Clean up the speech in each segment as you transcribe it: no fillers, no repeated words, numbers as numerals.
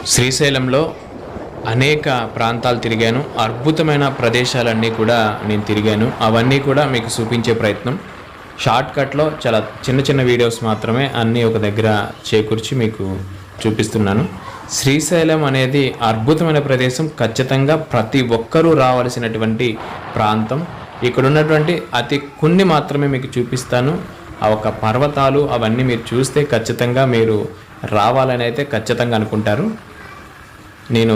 శ్రీశైలంలో అనేక ప్రాంతాలు తిరిగాను. అద్భుతమైన ప్రదేశాలన్నీ కూడా నేను తిరిగాను. అవన్నీ కూడా మీకు చూపించే ప్రయత్నం. షార్ట్కట్లో చాలా చిన్న చిన్న వీడియోస్ మాత్రమే అన్నీ ఒక దగ్గర చేకూర్చి మీకు చూపిస్తున్నాను. శ్రీశైలం అనేది అద్భుతమైన ప్రదేశం. ఖచ్చితంగా ప్రతి ఒక్కరూ రావాల్సినటువంటి ప్రాంతం. ఇక్కడ ఉన్నటువంటి అతి కొన్ని మాత్రమే మీకు చూపిస్తాను. ఆ ఒక పర్వతాలు అవన్నీ మీరు చూస్తే ఖచ్చితంగా మీరు రావాలని అయితే ఖచ్చితంగా అనుకుంటారు. నేను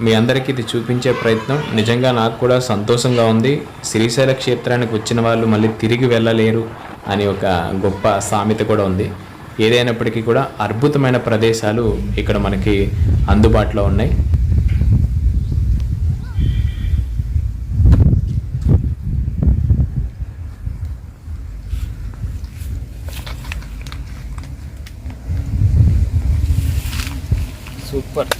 మీ అందరికీ ఇది చూపించే ప్రయత్నం. నిజంగా నాకు కూడా సంతోషంగా ఉంది. శ్రీశైల క్షేత్రానికి వచ్చిన వాళ్ళు మళ్ళీ తిరిగి వెళ్ళలేరు అని ఒక గొప్ప సామెత కూడా ఉంది. ఏదైనప్పటికీ కూడా అద్భుతమైన ప్రదేశాలు ఇక్కడ మనకి అందుబాటులో ఉన్నాయి. సూపర్.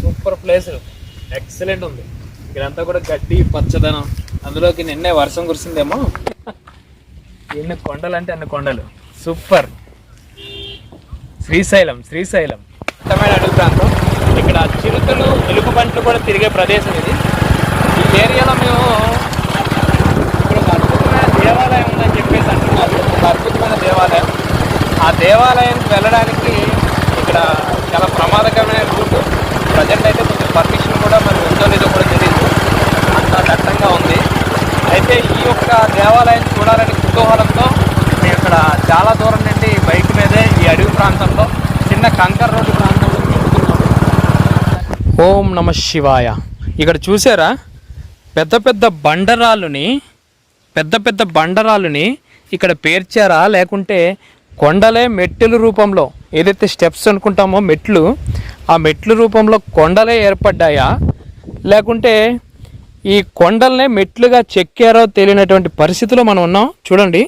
సూపర్ ప్లేస్, ఎక్సలెంట్ ఉంది. ఇక్కడంతా కూడా గడ్డి పచ్చదనం. అందులోకి నిన్నే వర్షం కురిసిందేమో. ఎన్ని కొండలు అంటే అన్ని కొండలు. సూపర్. శ్రీశైలం అందమైన అడవి ప్రాంతం. ఇక్కడ చిరుతలు, ఎలుగుబంట్లు కూడా తిరిగే ప్రదేశం ఇది. ఈ ఏరియాలో మేము ఇక్కడ ఒక అద్భుతమైన దేవాలయం ఉందని చెప్పేసి అంటున్నారు. ఒక అద్భుతమైన దేవాలయం. ఆ దేవాలయానికి వెళ్ళడానికి ఇక్కడ చాలా ప్రమాదకరమైన రూట్. ప్రజెంట్ అయితే కొంచెం పర్మిషన్ కూడా మరి ఉందో లేదో కూడా తెలియదు, అంత దట్టంగా ఉంది. అయితే ఈ యొక్క దేవాలయాన్ని చూడాలని కుతూహలంతో మేము ఇక్కడ చాలా దూరం నుండి బైక్ మీదే ఈ అడవి ప్రాంతంలో చిన్న కంకర్ రోడ్డు ప్రాంతంలో వెళ్తున్నాము. ఓం నమ శివాయ. ఇక్కడ చూసారా పెద్ద పెద్ద బండరాళ్ళని ఇక్కడ పేర్చారా, లేకుంటే కొండలే మెట్టుల రూపంలో, ఏదైతే స్టెప్స్ అనుకుంటామో మెట్లు, ఆ మెట్ల రూపంలో కొండలే ఏర్పడ్డాయా, లేకుంటే ఈ కొండలనే మెట్లుగా చెక్కారో తెలియనటువంటి పరిస్థితిలో మనం ఉన్నాం. చూడండి,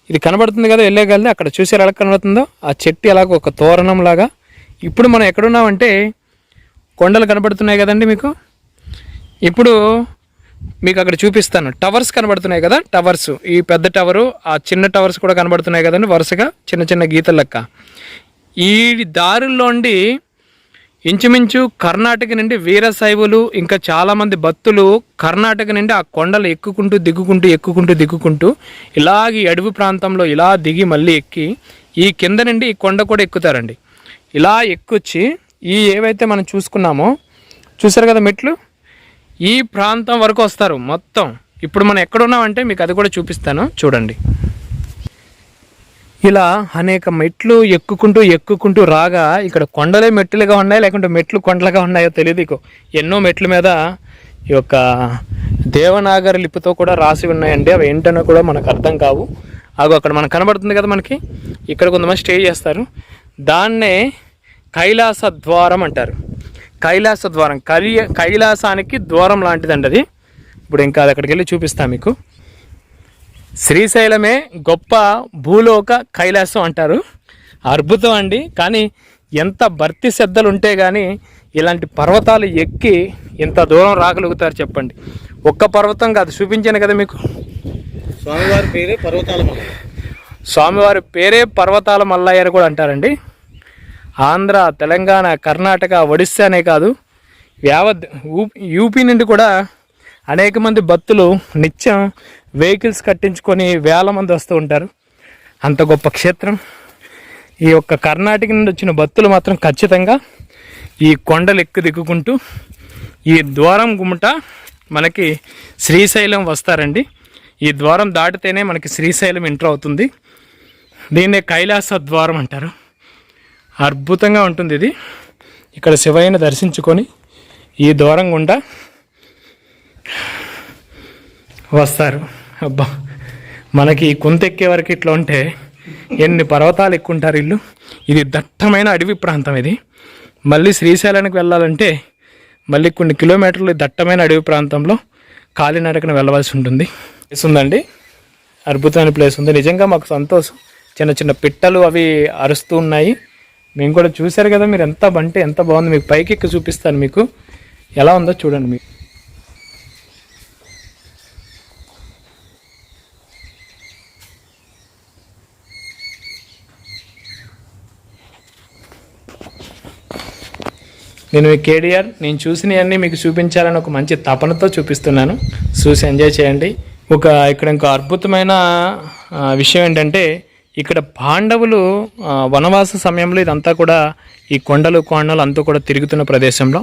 ఇది కనబడుతుంది కదా వెళ్ళేగలది. అక్కడ చూసారు ఎలా కనబడుతుందో ఆ చెట్టు ఎలాగో ఒక తోరణం లాగా. ఇప్పుడు మనం ఎక్కడున్నామంటే కొండలు కనబడుతున్నాయి కదండి మీకు. ఇప్పుడు మీకు అక్కడ చూపిస్తాను. టవర్స్ కనబడుతున్నాయి కదా, టవర్స్. ఈ పెద్ద టవరు, ఆ చిన్న టవర్స్ కూడా కనబడుతున్నాయి కదండి వరుసగా చిన్న చిన్న గీతల లెక్క. ఈ దారుల్లోండి ఇంచుమించు కర్ణాటక నుండి వీరశైవులు ఇంకా చాలామంది భక్తులు కర్ణాటక నుండి ఆ కొండలు ఎక్కుకుంటూ ఇలాగ అడవి ప్రాంతంలో ఇలా దిగి మళ్ళీ ఎక్కి ఈ కింద నుండి ఈ కొండ కూడా ఎక్కుతారండి. ఇలా ఎక్కుచ్చి ఈ ఏవైతే మనం చూసుకున్నామో, చూసారు కదా మెట్లు, ఈ ప్రాంతం వరకు వస్తారు మొత్తం. ఇప్పుడు మనం ఎక్కడున్నామంటే మీకు అది కూడా చూపిస్తాను చూడండి. ఇలా అనేక మెట్లు ఎక్కుకుంటూ రాగా ఇక్కడ కొండలే మెట్లుగా ఉన్నాయి, లేకుంటే మెట్లు కొండలుగా ఉన్నాయో తెలియదు. ఎన్నో మెట్ల మీద ఈ యొక్క దేవనాగరి లిపితో కూడా రాసి ఉన్నాయండి. అవి ఏంటనో కూడా మనకు అర్థం కావు. అక్కడ మనకు కనబడుతుంది కదా మనకి. ఇక్కడ కొంతమంది స్టే చేస్తారు. దాన్నే కైలాస ద్వారం అంటారు. కైలాస ద్వారం, కైలాసానికి ద్వారం లాంటిదండి అది. ఇప్పుడు ఇంకా అది అక్కడికి వెళ్ళి చూపిస్తాను మీకు. శ్రీశైలమే గొప్ప భూలోక కైలాసం అంటారు. అద్భుతం అండి. కానీ ఎంత భక్తి శ్రద్ధలు ఉంటే కానీ ఇలాంటి పర్వతాలు ఎక్కి ఇంత దూరం రాగలుగుతారు చెప్పండి. ఒక్క పర్వతం కాదు, చూపించాను కదా మీకు. స్వామివారి పేరే పర్వతాల మల్లయ్య కూడా అంటారండి. ఆంధ్ర, తెలంగాణ, కర్ణాటక, ఒడిస్సానే కాదు, యావత్ యూపీ నుండి కూడా అనేక మంది భక్తులు నిత్యం వెహికల్స్ కట్టించుకొని వేల మంది వస్తూ ఉంటారు. అంత గొప్ప క్షేత్రం. ఈ యొక్క కర్ణాటక నుండి వచ్చిన భక్తులు మాత్రం ఖచ్చితంగా ఈ కొండలు దిక్కుకుంటూ ఈ ద్వారం గుమ్మట మనకి శ్రీశైలం వస్తారండి. ఈ ద్వారం దాటితేనే మనకి శ్రీశైలం ఎంటర్ అవుతుంది. దీన్నే కైలాస ద్వారం అంటారు. అద్భుతంగా ఉంటుంది ఇది. ఇక్కడ శివయ్యని దర్శించుకొని ఈ ద్వారం గుండా వస్తారు. అబ్బా, మనకి కుంతెక్కే వరకు ఇట్లా ఉంటే ఎన్ని పర్వతాలు ఎక్కుంటారు వీళ్ళు. ఇది దట్టమైన అడవి ప్రాంతం. ఇది మళ్ళీ శ్రీశైలానికి వెళ్ళాలంటే మళ్ళీ కొన్ని కిలోమీటర్లు దట్టమైన అడవి ప్రాంతంలో కాలినడకన వెళ్ళవలసి ఉంటుంది. ప్లేస్ ఉందండి, అద్భుతమైన ప్లేస్ ఉంది. నిజంగా మాకు సంతోషం. చిన్న చిన్న పిట్టలు అవి అరుస్తూ ఉన్నాయి. మేము కూడా చూశారు కదా మీరు, ఎంత బంటే ఎంత బాగుంది. మీకు పైకి ఎక్కి చూపిస్తాను, మీకు ఎలా ఉందో చూడండి. మీకు నేను కేడిఆర్, నేను చూసినవన్నీ మీకు చూపించాలని ఒక మంచి తపనతో చూపిస్తున్నాను. చూసి ఎంజాయ్ చేయండి. ఇక్కడ ఇంకో అద్భుతమైన విషయం ఏంటంటే, ఇక్కడ పాండవులు వనవాస సమయంలో ఇదంతా కూడా ఈ కొండలు కోణాలు అంతా కూడా తిరుగుతున్న ప్రదేశంలో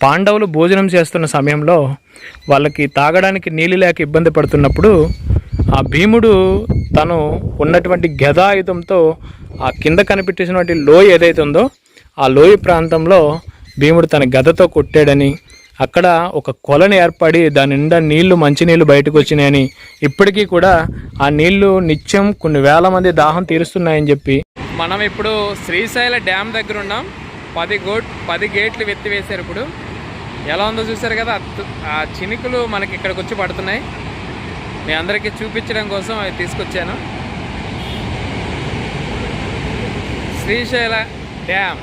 పాండవులు భోజనం చేస్తున్న సమయంలో వాళ్ళకి తాగడానికి నీళ్ళు లేక ఇబ్బంది పడుతున్నప్పుడు ఆ భీముడు తను ఉన్నటువంటి గదాయుధంతో ఆ కింద కనిపించినటువంటి లోయ ఏదైతే ఉందో ఆ లోయ ప్రాంతంలో భీముడు తన గదతో కొట్టాడని, అక్కడ ఒక కొలను ఏర్పడి దాని నిండా నీళ్లు మంచినీళ్ళు బయటకు వచ్చినాయని, ఇప్పటికీ కూడా ఆ నీళ్లు నిత్యం కొన్ని వేల మంది దాహం తీరుస్తున్నాయని చెప్పి. మనం ఇప్పుడు శ్రీశైల డ్యామ్ దగ్గర ఉన్నాం. 10 గేట్లు ఎత్తివేశారు. ఇప్పుడు ఎలా ఉందో చూసారు కదా, ఆ చినుకులు మనకి ఇక్కడికి వచ్చి పడుతున్నాయి. మీ అందరికీ చూపించడం కోసం అవి తీసుకొచ్చాను. శ్రీశైల డ్యామ్